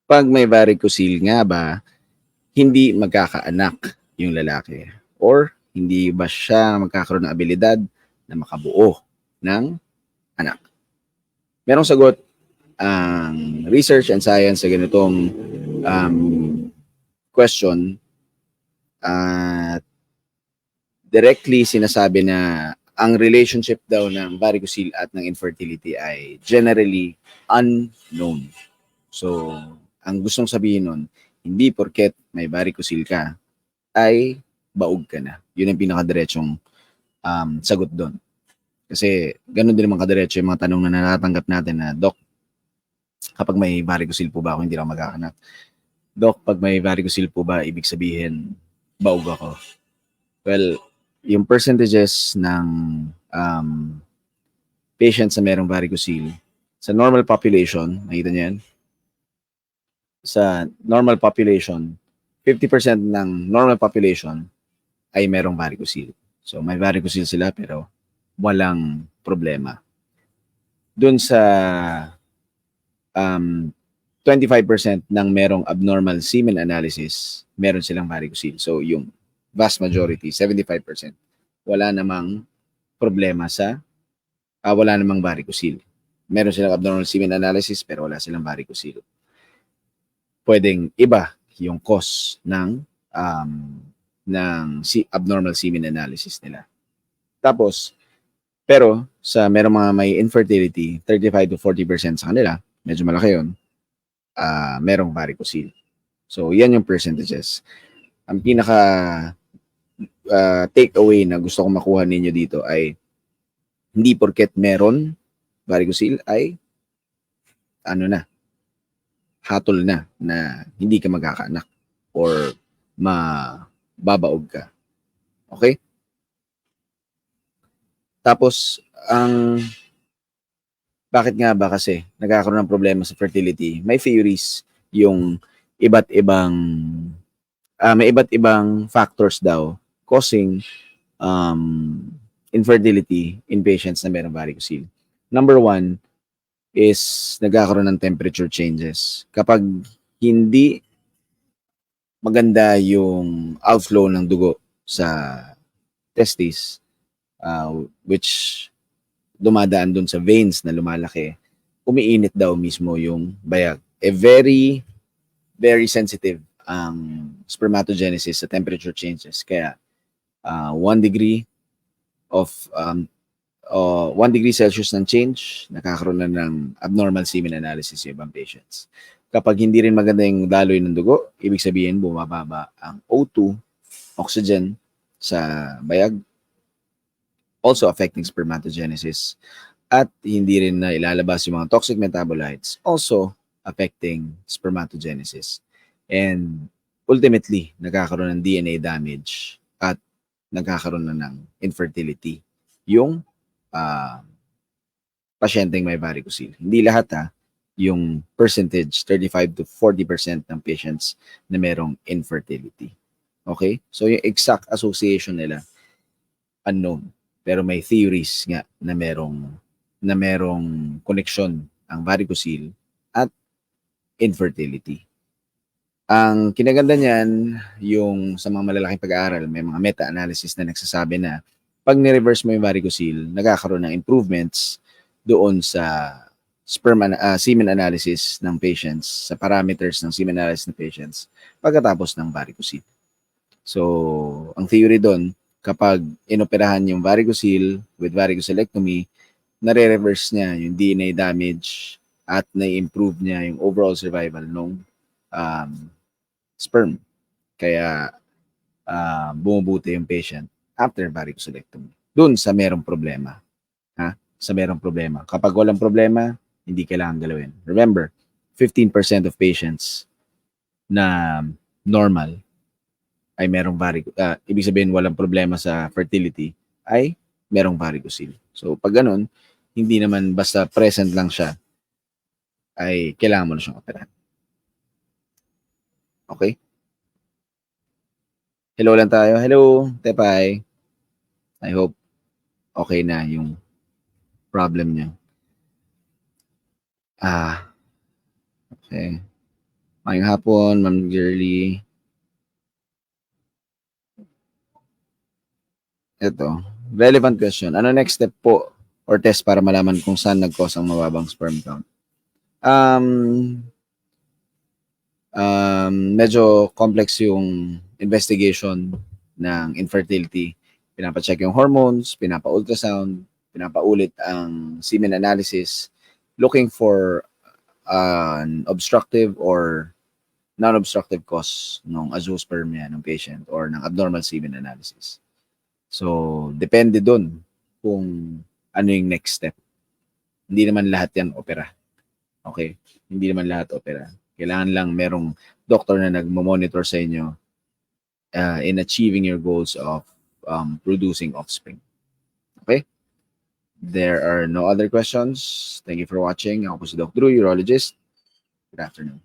Pag may varicocele nga ba, hindi magkakaanak yung lalaki or hindi ba siya magkakaroon ng abilidad na makabuo ng anak? Merong sagot ang research and science sa ganitong um, question at directly sinasabi na ang relationship daw ng varicocele at ng infertility ay generally unknown. So, ang gustong sabihin nun, hindi porket may varicocele ka, ay baog ka na. Yun ang pinakadiretsyong sagot doon. Kasi ganun din naman kadiretso yung mga tanong na natatanggap natin na, Doc, kapag may varicocele po ba ako, hindi lang magkakanak. Doc, pag may varicocele po ba, ibig sabihin, baog ako. Well, yung percentages ng patients na merong varicocele, sa normal population, nakita niyo yan? Sa normal population, 50% ng normal population ay merong varicocele. So, may varicocele sila pero walang problema. Doon sa 25% ng merong abnormal semen analysis, meron silang varicocele. So, yung vast majority, 75%, wala namang problema wala namang varicocele. Meron silang abnormal semen analysis pero wala silang varicocele. Pwedeng iba yung cause ng abnormal semen analysis nila. Tapos, pero sa merong mga may infertility, 35 to 40% sa kanila, medyo malaki yun, merong varicocele. So, yan yung percentages. Ang pinaka takeaway na gusto kong makuha ninyo dito ay hindi porket meron varicocele ay hatol na hindi ka magkakaanak or mababaog ka. Okay? Tapos, bakit nga ba kasi nagkakaroon ng problema sa fertility? May theories yung may iba't ibang factors daw causing infertility in patients na mayroong varicocele. Number one is nagkakaroon ng temperature changes. Kapag hindi maganda yung outflow ng dugo sa testis, which dumadaan dun sa veins na lumalaki, umiinit daw mismo yung bayag. Very, very sensitive ang spermatogenesis sa temperature changes. Kaya 1 degree Celsius ng change, nakakaroon na ng abnormal semen analysis yung ibang patients. Kapag hindi rin maganda yung daloy ng dugo, ibig sabihin bumababa ang O2, oxygen sa bayag, also affecting spermatogenesis. At hindi rin na ilalabas yung mga toxic metabolites, also affecting spermatogenesis. And ultimately, nagkakaroon ng DNA damage at nagkakaroon na ng infertility yung pasyenteng may varicocele. Hindi lahat yung percentage, 35 to 40% ng patients na merong infertility. Okay? So yung exact association nila, unknown. Pero may theories nga na merong connection ang varicocele at infertility. Ang kinaganda niyan, yung sa mga malalaking pag-aaral, may mga meta-analysis na nagsasabi na pag ni-reverse mo yung varicocele, nagkakaroon ng improvements doon sa semen analysis ng patients, sa parameters ng semen analysis ng patients, pagkatapos ng varicocele. So, ang theory doon, kapag inoperahan yung varicocele with varicocelectomy, nare-reverse niya yung DNA damage at na-improve niya yung overall survival ng sperm. Kaya bumubuti yung patient after varicocelectomy. Doon sa merong problema. Sa merong problema. Kapag walang problema, hindi kailangan galawin. Remember, 15% of patients na normal ay merong ibig sabihin walang problema sa fertility, ay merong varicocele. So, pag ganun, hindi naman basta present lang siya, ay kailangan mo na siyang operahan. Okay? Hello lang tayo. Hello, Tepay. I hope okay na yung problem niya. Okay. Ngayong hapon, Ma'am Girly. Ito, relevant question. Ano next step po or test para malaman kung saan nag-cause ang mababang sperm count? Medyo complex yung investigation ng infertility. Pinapacheck yung hormones, pinapa-ultrasound, pinapaulit ang semen analysis, looking for an obstructive or non-obstructive cause ng azoospermia ng patient or ng abnormal semen analysis. So, depende dun kung ano yung next step. Hindi naman lahat yan opera. Okay? Hindi naman lahat opera. Kailangan lang merong doctor na nagmo-monitor sa inyo in achieving your goals of producing offspring. Okay? There are no other questions. Thank you for watching. Ako po si Doc Drew, urologist. Good afternoon.